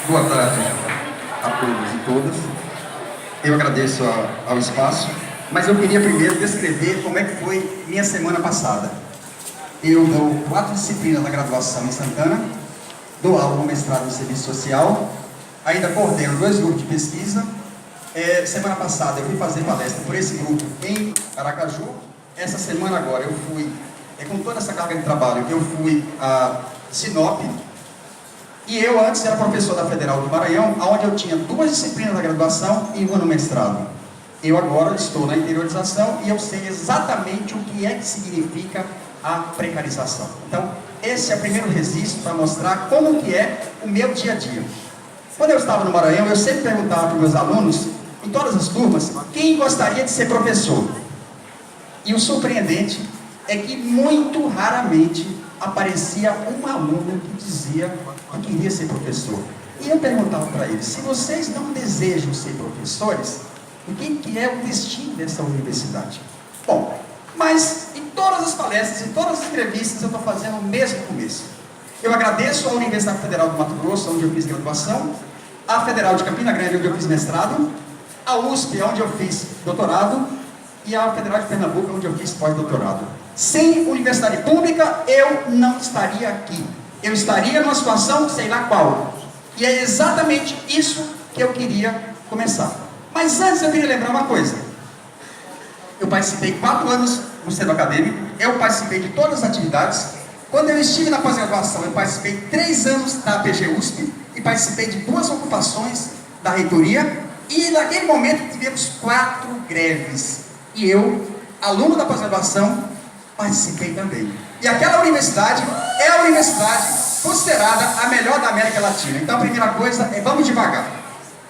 Boa tarde a todos e todas. Eu agradeço ao espaço, mas eu queria primeiro descrever como é que foi minha semana passada. Eu dou 4 disciplinas na graduação em Santana, dou aula no mestrado em Serviço Social, ainda coordeno 2 grupos de pesquisa. Semana passada eu fui fazer palestra por esse grupo em Aracaju. Essa semana agora eu fui, com toda essa carga de trabalho, eu fui a Sinop. E eu antes era professor da Federal do Maranhão, onde eu tinha 2 disciplinas na graduação e 1 no mestrado. Eu agora estou na interiorização e eu sei exatamente o que é que significa a precarização. Então, esse é o primeiro registro para mostrar como que é o meu dia a dia. Quando eu estava no Maranhão, eu sempre perguntava para os meus alunos, em todas as turmas, quem gostaria de ser professor. E o surpreendente é que muito raramente aparecia um aluno que dizia que queria ser professor. E eu perguntava para eles, se vocês não desejam ser professores, o que é o destino dessa universidade? Bom, mas em todas as palestras, em todas as entrevistas, eu estou fazendo o mesmo começo. Eu agradeço à Universidade Federal do Mato Grosso, onde eu fiz graduação, à Federal de Campina Grande, onde eu fiz mestrado, à USP, onde eu fiz doutorado, e à Federal de Pernambuco, onde eu fiz pós-doutorado. Sem universidade pública, eu não estaria aqui. Eu estaria numa situação, sei lá qual. E é exatamente isso que eu queria começar. Mas antes eu queria lembrar uma coisa. Eu participei 4 anos no centro acadêmico, eu participei de todas as atividades. Quando eu estive na pós-graduação, eu participei 3 anos da APG USP e participei de 2 ocupações da reitoria. E naquele momento tivemos 4 greves. E eu, aluno da pós-graduação, participei também. E aquela universidade é a universidade considerada a melhor da América Latina. Então a primeira coisa é, vamos devagar.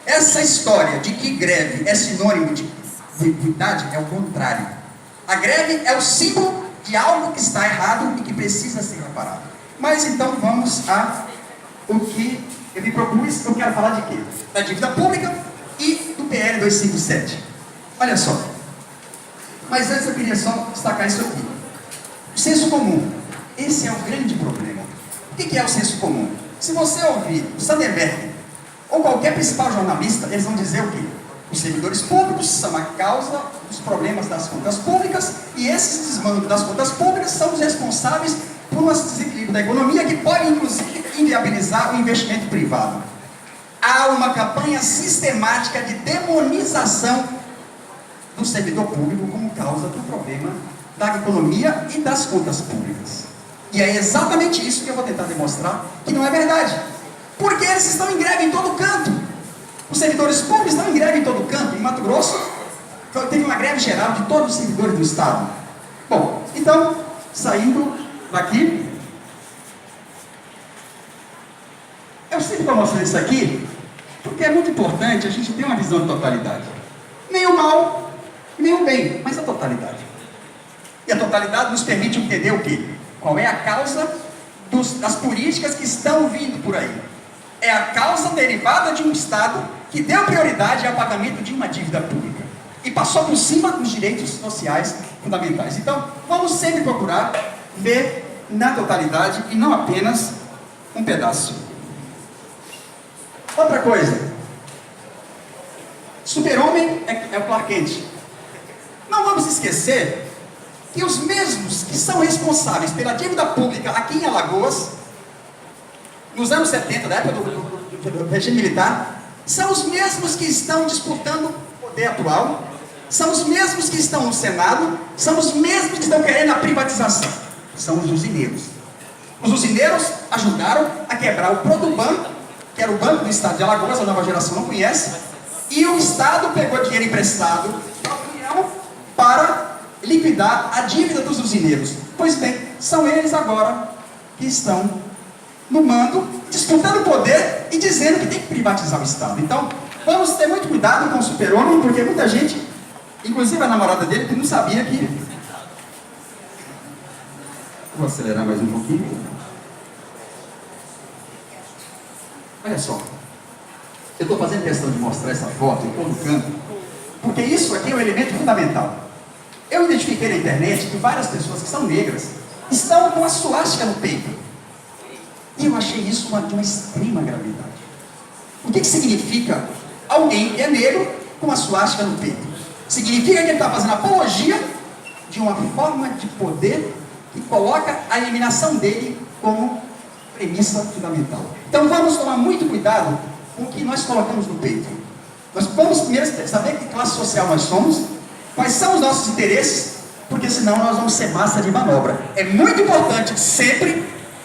Essa história de que greve é sinônimo de equidade é o contrário. A greve é o símbolo de algo que está errado e que precisa ser reparado. Mas então vamos a o que eu me propus. Eu quero falar de quê? Da dívida pública e do PL 257. Olha só. Mas antes eu queria só destacar isso aqui. O senso comum. Esse é o grande problema. O que é o senso comum? Se você ouvir o Sanderberg ou qualquer principal jornalista, eles vão dizer o quê? Os servidores públicos são a causa dos problemas das contas públicas e esses desmandos das contas públicas são os responsáveis por um desequilíbrio da economia que pode, inclusive, inviabilizar o investimento privado. Há uma campanha sistemática de demonização do servidor público como causa do problema da economia e das contas públicas. E é exatamente isso que eu vou tentar demonstrar que não é verdade. Porque eles estão em greve em todo canto. Os servidores públicos estão em greve em todo canto. Em Mato Grosso, teve uma greve geral de todos os servidores do Estado. Bom, então, saindo daqui, eu sempre estou mostrando isso aqui, porque é muito importante a gente ter uma visão de totalidade. Nem o mal, nem o bem, mas a totalidade. E a totalidade nos permite entender o quê? Qual é a causa das políticas que estão vindo por aí. É a causa derivada de um Estado que deu prioridade ao pagamento de uma dívida pública e passou por cima dos direitos sociais fundamentais. Então, vamos sempre procurar ver na totalidade e não apenas um pedaço. Outra coisa. Super-homem é o Clark Kent. Não vamos esquecer que os mesmos que são responsáveis pela dívida pública aqui em Alagoas, nos anos 70, da época do regime militar, são os mesmos que estão disputando o poder atual, são os mesmos que estão no Senado, são os mesmos que estão querendo a privatização. São os usineiros. Os usineiros ajudaram a quebrar o Produban, que era o Banco do Estado de Alagoas, a nova geração não conhece, e o Estado pegou dinheiro emprestado da União para liquidar a dívida dos usineiros. Pois bem, são eles agora que estão no mando, disputando o poder e dizendo que tem que privatizar o Estado. Então, vamos ter muito cuidado com o super-homem, porque muita gente, inclusive a namorada dele, que não sabia que... Vou acelerar mais um pouquinho. Olha só. Eu estou fazendo questão de mostrar essa foto em todo canto, porque isso aqui é um elemento fundamental. Eu identifiquei na internet que várias pessoas que são negras estão com a suástica no peito. E eu achei isso de uma extrema gravidade. O que significa alguém que é negro com a suástica no peito? Significa que ele está fazendo apologia de uma forma de poder que coloca a eliminação dele como premissa fundamental. Então vamos tomar muito cuidado com o que nós colocamos no peito. Nós vamos primeiro saber que classe social nós somos, quais são os nossos interesses, porque senão nós vamos ser massa de manobra. É muito importante sempre,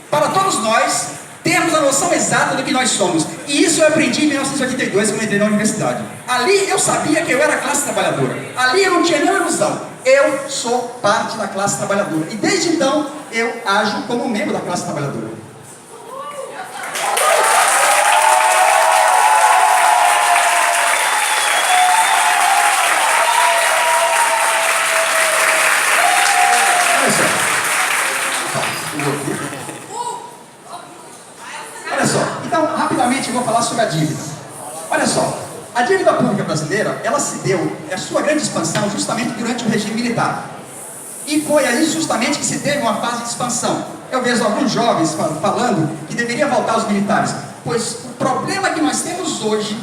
para todos nós, termos a noção exata do que nós somos. E isso eu aprendi em 1982, quando eu entrei na universidade. Ali eu sabia que eu era classe trabalhadora. Ali eu não tinha nenhuma ilusão. Eu sou parte da classe trabalhadora. E desde então, eu ajo como membro da classe trabalhadora. Olha só, então rapidamente eu vou falar sobre a dívida. Olha só, a dívida pública brasileira, ela se deu, a sua grande expansão justamente durante o regime militar. E foi aí justamente que se teve uma fase de expansão. Eu vejo alguns jovens falando que deveria voltar aos militares, pois o problema que nós temos hoje,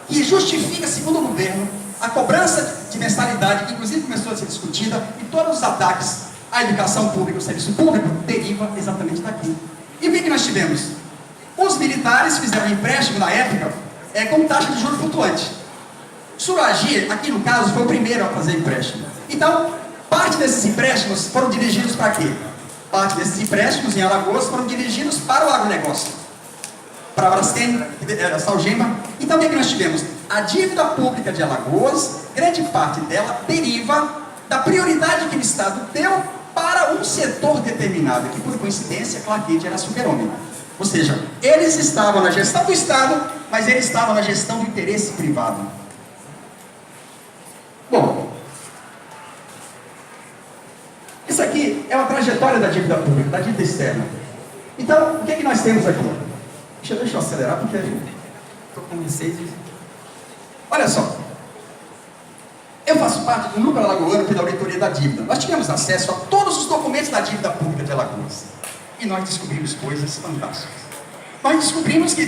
que justifica, segundo o governo, a cobrança de mensalidade, que inclusive começou a ser discutida, e todos os ataques à educação pública, ao serviço público, deriva exatamente daqui. E o que nós tivemos? Os militares fizeram um empréstimo na época com taxa de juros flutuante. Suragi, aqui no caso, foi o primeiro a fazer empréstimo. Então, parte desses empréstimos foram dirigidos para quê? Parte desses empréstimos em Alagoas foram dirigidos para o agronegócio. Para a Braskem, Salgema. Então, o que nós tivemos? A dívida pública de Alagoas, grande parte dela deriva da prioridade que o Estado deu para um setor determinado, que por coincidência, Clark Kent era super-homem. Ou seja, eles estavam na gestão do Estado, mas eles estavam na gestão do interesse privado. Bom, isso aqui é uma trajetória da dívida pública, da dívida externa. Então, o que nós temos aqui? Deixa eu acelerar, porque estou com vocês. Olha só. Eu faço parte do núcleo alagoano que é da auditoria da dívida. Nós tivemos acesso a todos os documentos da dívida pública de Alagoas. E nós descobrimos coisas fantásticas. Nós descobrimos que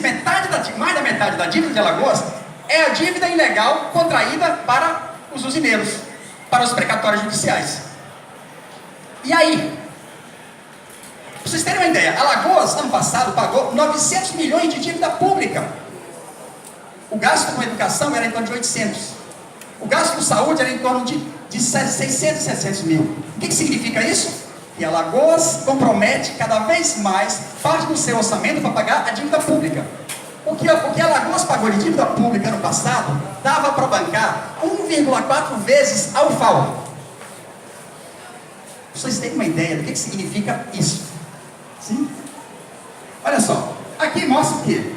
mais da metade da dívida de Alagoas é a dívida ilegal contraída para os usineiros, para os precatórios judiciais. E aí? Para vocês terem uma ideia, Alagoas, ano passado, pagou 900 milhões de dívida pública. O gasto com educação era em torno de 800. O gasto com saúde era em torno de 600, 700 mil. O que significa isso? Que Alagoas compromete cada vez mais parte do seu orçamento para pagar a dívida pública. O que Alagoas pagou de dívida pública ano passado, dava para bancar 1,4 vezes ao FAO. Vocês têm uma ideia do que significa isso? Sim? Olha só, aqui mostra o quê?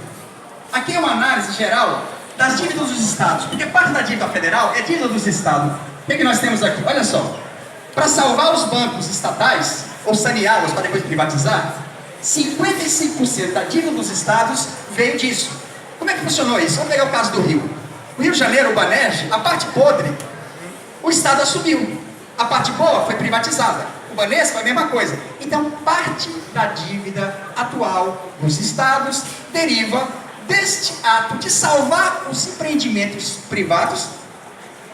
Aqui é uma análise geral das dívidas dos estados, porque parte da dívida federal é dívida dos estados. O que nós temos aqui? Olha só, para salvar os bancos estatais, ou saneá-los para depois privatizar, 55% da dívida dos estados veio disso. Como é que funcionou isso? Vamos pegar o caso do Rio. O Rio de Janeiro, o Banerj, a parte podre, o estado assumiu. A parte boa foi privatizada. O Banespa foi a mesma coisa. Então, parte da dívida atual dos estados deriva deste ato de salvar os empreendimentos privados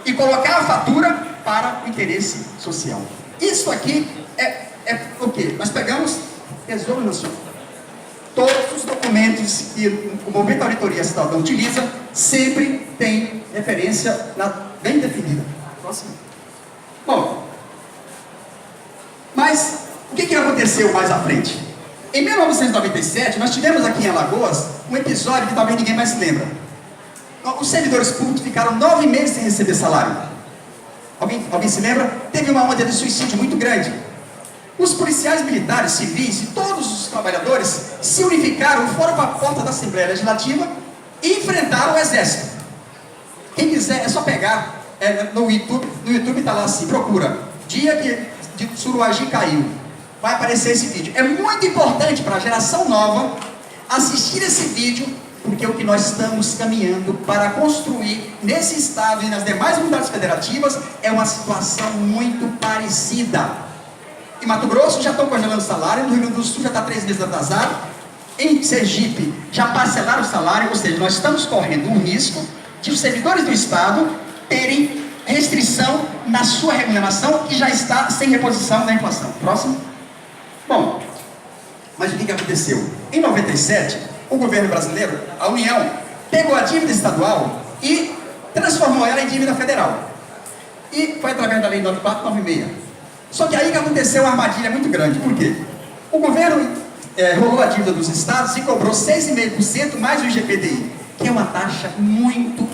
e colocar a fatura para o interesse social. Isso aqui é o quê? Nós pegamos Tesouro Nacional. Todos os documentos que o Movimento da Auditoria Cidadã utiliza sempre tem referência bem definida. Próximo. Bom, mas o que aconteceu mais à frente? Em 1997, nós tivemos aqui em Alagoas um episódio que talvez ninguém mais se lembra. Os servidores públicos ficaram 9 meses sem receber salário. Alguém se lembra? Teve uma onda de suicídio muito grande. Os policiais militares, civis e todos os trabalhadores se unificaram, foram para a porta da Assembleia Legislativa e enfrentaram o Exército. Quem quiser, é só pegar no YouTube está lá assim, procura dia que Suragi caiu, vai aparecer esse vídeo. É muito importante para a geração nova assistir esse vídeo, porque o que nós estamos caminhando para construir nesse estado e nas demais unidades federativas é uma situação muito parecida. Em Mato Grosso já estão congelando salário, no Rio Grande do Sul já está 3 meses atrasado, em Sergipe já parcelaram o salário, ou seja, nós estamos correndo um risco de os servidores do Estado terem restrição na sua remuneração que já está sem reposição da inflação. Próximo. Bom, mas o que aconteceu? Em 97, o governo brasileiro, a União, pegou a dívida estadual e transformou ela em dívida federal. E foi através da Lei 9496. Só que aí que aconteceu uma armadilha muito grande. Por quê? O governo rolou a dívida dos estados e cobrou 6,5% mais o IGPDI, que é uma taxa muito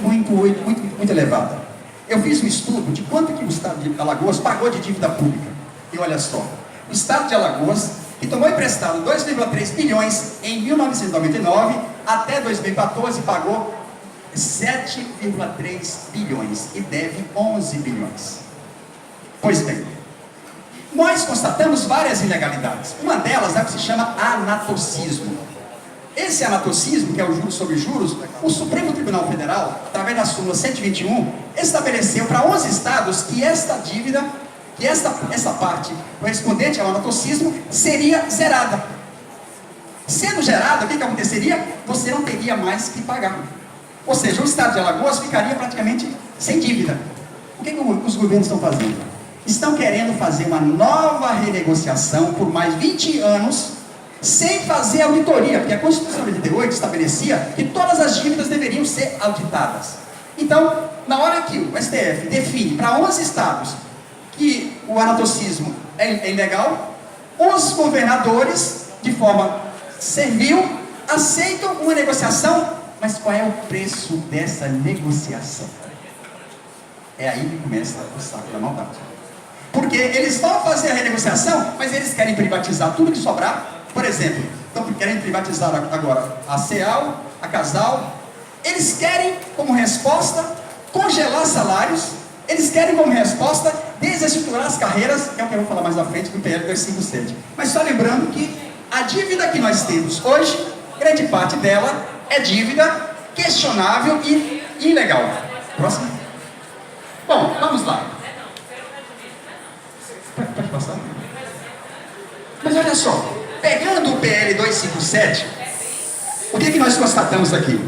elevada. Eu fiz um estudo de quanto que o estado de Alagoas pagou de dívida pública. E olha só, o estado de Alagoas, que tomou emprestado 2,3 bilhões em 1999, até 2014 pagou 7,3 bilhões e deve 11 bilhões. Pois bem, nós constatamos várias ilegalidades. Uma delas é o que se chama anatocismo. Esse anatocismo, que é o juros sobre juros, o Supremo Tribunal Federal, através da súmula 121, estabeleceu para 11 estados que esta dívida, que essa parte correspondente ao anatocismo, seria zerada. Sendo gerada, o que aconteceria? Você não teria mais que pagar. Ou seja, o estado de Alagoas ficaria praticamente sem dívida. O que os governos estão fazendo? Estão querendo fazer uma nova renegociação por mais 20 anos, sem fazer auditoria, porque a Constituição de 88 estabelecia que todas as dívidas deveriam ser auditadas. Então, na hora que o STF define para 11 estados que o anatocismo é ilegal, os governadores, de forma servil, aceitam uma negociação, mas qual é o preço dessa negociação? É aí que começa o saco da maldade. Porque eles vão fazer a renegociação, mas eles querem privatizar tudo que sobrar. Por exemplo, então querem privatizar agora a CEAL, a Casal. Eles querem como resposta congelar salários. Eles querem como resposta desestruturar as carreiras, que é o que eu vou falar mais à frente do PL 257. Mas só lembrando que a dívida que nós temos hoje, grande parte dela é dívida questionável e ilegal. Próximo. Bom, vamos lá. Pode passar. Mas olha só, pegando o PL 257, o que nós constatamos aqui?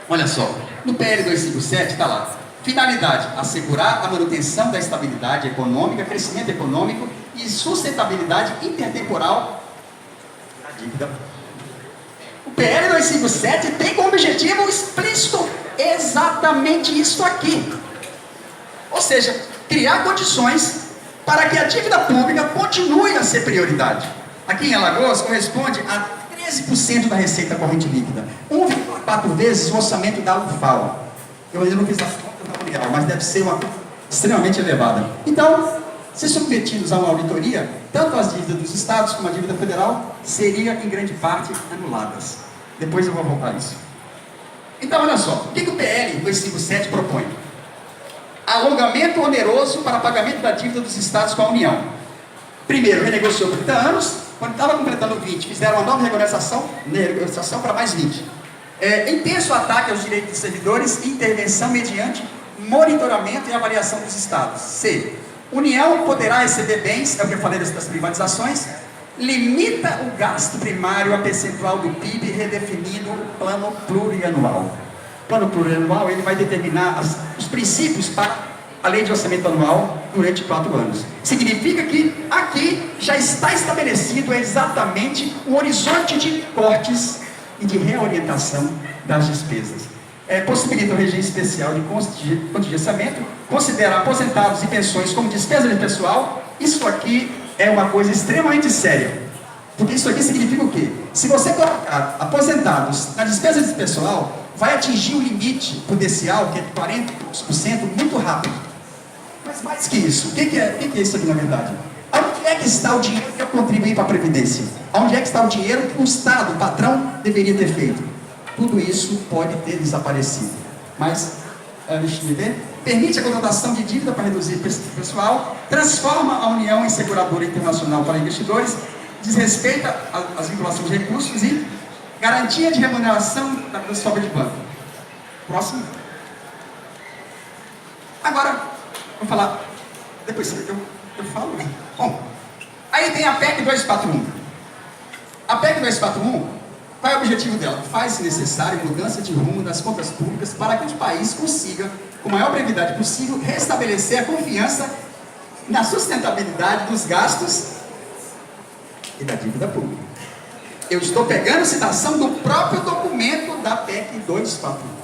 Olha só, no PL 257 está lá: finalidade, assegurar a manutenção da estabilidade econômica, crescimento econômico e sustentabilidade intertemporal da dívida. O PL 257 tem como objetivo explícito exatamente isso aqui. Ou seja, criar condições para que a dívida pública continue a ser prioridade. Aqui em Alagoas corresponde a 13% da receita corrente líquida, 1,4 vezes o orçamento da UFAO. Eu ainda não fiz a conta real, mas deve ser uma extremamente elevada. Então, se submetidos a uma auditoria, tanto as dívidas dos estados como a dívida federal seriam em grande parte anuladas. Depois eu vou voltar a isso. Então, olha só, o que o PL 257 propõe? Alongamento oneroso para pagamento da dívida dos estados com a União. Primeiro, renegociou 30 anos, quando estava completando 20, fizeram uma nova negociação para mais 20. Intenso ataque aos direitos dos servidores e intervenção mediante monitoramento e avaliação dos estados. C. União poderá receber bens, é o que eu falei das privatizações, limita o gasto primário a percentual do PIB redefinido o plano plurianual. O plano plurianual ele vai determinar os princípios para a lei de orçamento anual durante 4 anos. Significa que aqui já está estabelecido exatamente o horizonte de cortes e de reorientação das despesas. Possibilita o regime especial de contingenciamento, considera aposentados e pensões como despesa de pessoal. Isso aqui é uma coisa extremamente séria, porque isso aqui significa o quê? Se você colocar aposentados na despesa de pessoal, vai atingir o limite prudencial, que é de 40% muito rápido. Mas mais que isso, o que é isso aqui na verdade? Onde é que está o dinheiro que eu contribuí para a Previdência? Onde é que está o dinheiro que o Estado, o patrão, deveria ter feito? Tudo isso pode ter desaparecido. Mas, deixa eu ver, permite a contratação de dívida para reduzir pessoal, transforma a União em seguradora internacional para investidores, desrespeita as vinculações de recursos e garantia de remuneração da sobra de banco. Próximo. Agora, vou falar, depois eu falo. Bom, aí tem a PEC 241. A PEC 241 Qual é o objetivo dela? Faz-se necessário mudança de rumo das contas públicas para que o país consiga, com a maior brevidade possível, restabelecer a confiança na sustentabilidade dos gastos e da dívida pública. Eu estou pegando citação do próprio documento da PEC 241.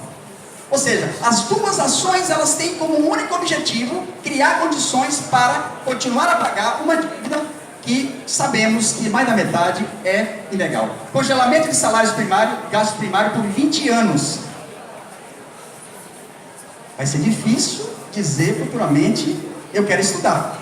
Ou seja, as duas ações elas têm como único objetivo criar condições para continuar a pagar uma dívida que sabemos que mais da metade é ilegal. Congelamento de salários primários, gasto primário por 20 anos. Vai ser difícil dizer futuramente, eu quero estudar.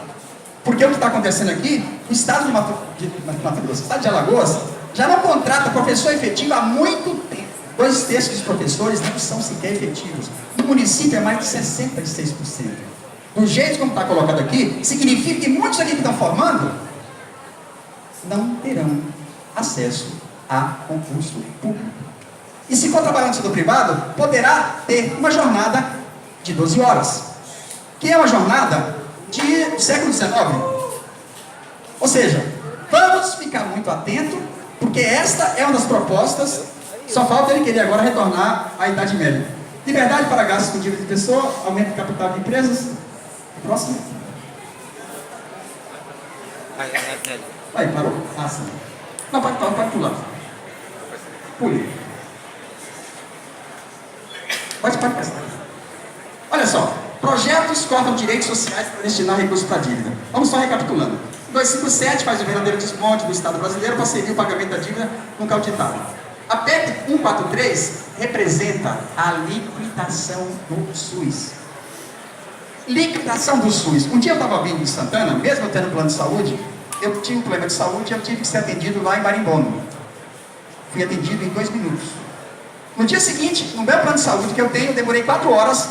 Porque o que está acontecendo aqui, o estado de Mato Grosso, o estado de Alagoas, já não contrata professor efetivo há muito tempo. 2/3 dos professores não são sequer efetivos. No município é mais de 66%. Do jeito como está colocado aqui, significa que muitos aqui que estão formando não terão acesso a concurso público. E se for trabalhar no setor privado, poderá ter uma jornada de 12 horas, que é uma jornada do século XIX. Ou seja, vamos ficar muito atentos, porque esta é uma das propostas. Só falta ele querer agora retornar à Idade Média. Liberdade para gastos com dívida de pessoa, aumento de capital de empresas. Próximo. Aí, parou? Ah, sim. Não, pode pular. Pule. Pode passar. Olha só. Projetos cortam direitos sociais para destinar recursos para a dívida. Vamos só recapitulando. 257 faz o verdadeiro desmonte do Estado brasileiro para servir o pagamento da dívida nunca auditável. A PEC 143 representa a liquidação do SUS. Liquidação do SUS. Um dia eu estava vindo de Santana, mesmo eu tendo plano de saúde, eu tinha um problema de saúde e eu tive que ser atendido lá em Marimbondo. Fui atendido em 2 minutos. No dia seguinte, no meu plano de saúde que eu tenho, eu demorei 4 horas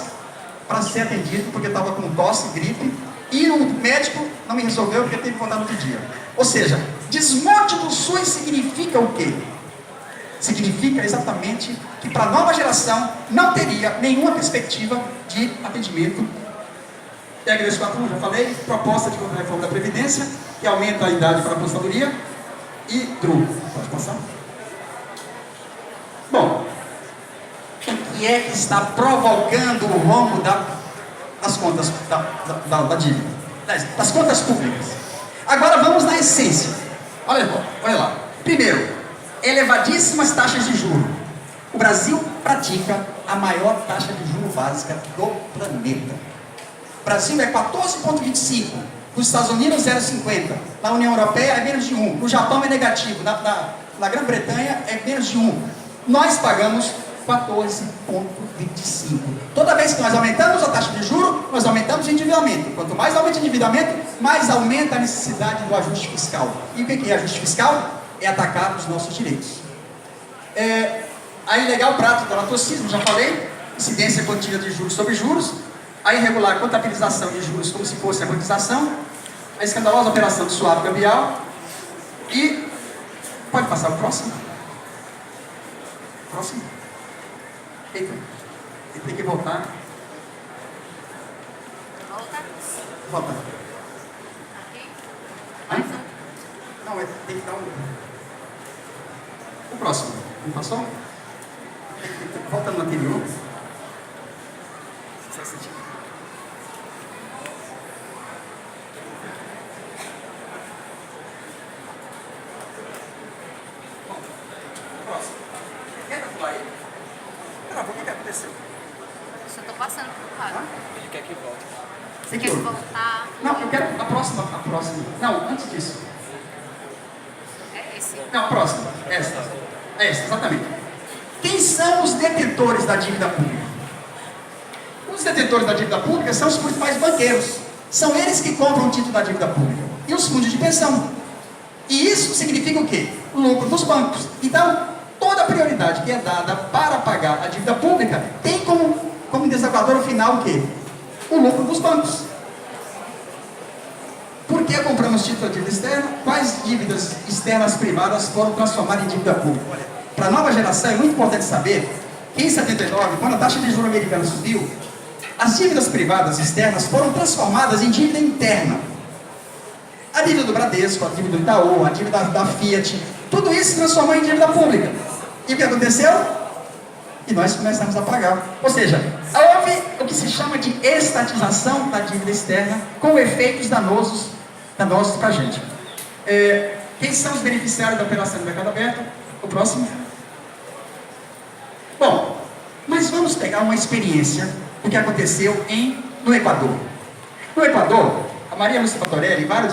para ser atendido, porque eu estava com tosse, gripe, e o médico não me resolveu porque teve que voltar no outro dia. Ou seja, desmonte do SUS significa o quê? Significa exatamente que para a nova geração não teria nenhuma perspectiva de atendimento. PEC 241, já falei, proposta de reforma da Previdência, que aumenta a idade para a aposentadoria, e DRU. Pode passar? Bom, o que é que está provocando o rombo das contas da dívida? Das contas públicas. Agora vamos na essência. Olha lá. Primeiro, elevadíssimas taxas de juros. O Brasil pratica a maior taxa de juros básica do planeta. O Brasil é 14,25. Nos Estados Unidos, 0,50. Na União Europeia é menos de 1. No Japão é negativo. Na Grã-Bretanha é menos de 1. Nós pagamos 14,25. Toda vez que nós aumentamos a taxa de juros, nós aumentamos o endividamento. Quanto mais aumenta o endividamento, mais aumenta a necessidade do ajuste fiscal. E o que é ajuste fiscal? É atacar os nossos direitos. A ilegal prática do latocismo, já falei, incidência contínua de juros sobre juros, a irregular contabilização de juros como se fosse amortização, a escandalosa operação de swap cambial e... Pode passar o próximo? Próximo? Eita, ele tem que voltar. Volta. Aqui? Não, tem que dar um... O próximo, não passou? Volta no anterior. Bom, próximo. Quer pular aí? Travou, o que aconteceu? Eu só estou passando por lado. Ele quer que volte. Você quer voltar? Não, eu quero a próxima. Não, antes disso. É esse. Não, a próxima. Essa, exatamente. Quem são os detentores da dívida pública? Os detentores da dívida pública são os principais banqueiros. São eles que compram o título da dívida pública. E os fundos de pensão. E isso significa o quê? O lucro dos bancos. Então, toda a prioridade que é dada para pagar a dívida pública tem como desaguador final o quê? O lucro dos bancos. Por que compramos título de dívida externa? Quais dívidas externas privadas foram transformadas em dívida pública? Olha, para a nova geração é muito importante saber que em 79, quando a taxa de juros americana subiu, as dívidas privadas externas foram transformadas em dívida interna. A dívida do Bradesco, a dívida do Itaú, a dívida da Fiat, tudo isso se transformou em dívida pública. E o que aconteceu? E nós começamos a pagar. Ou seja, houve o que se chama de estatização da dívida externa com efeitos danosos para a gente. Quem são os beneficiários da operação do mercado aberto? O próximo. Bom, mas vamos pegar uma experiência do que aconteceu no Equador. No Equador, a Maria Lúcia Patorelli e vários outros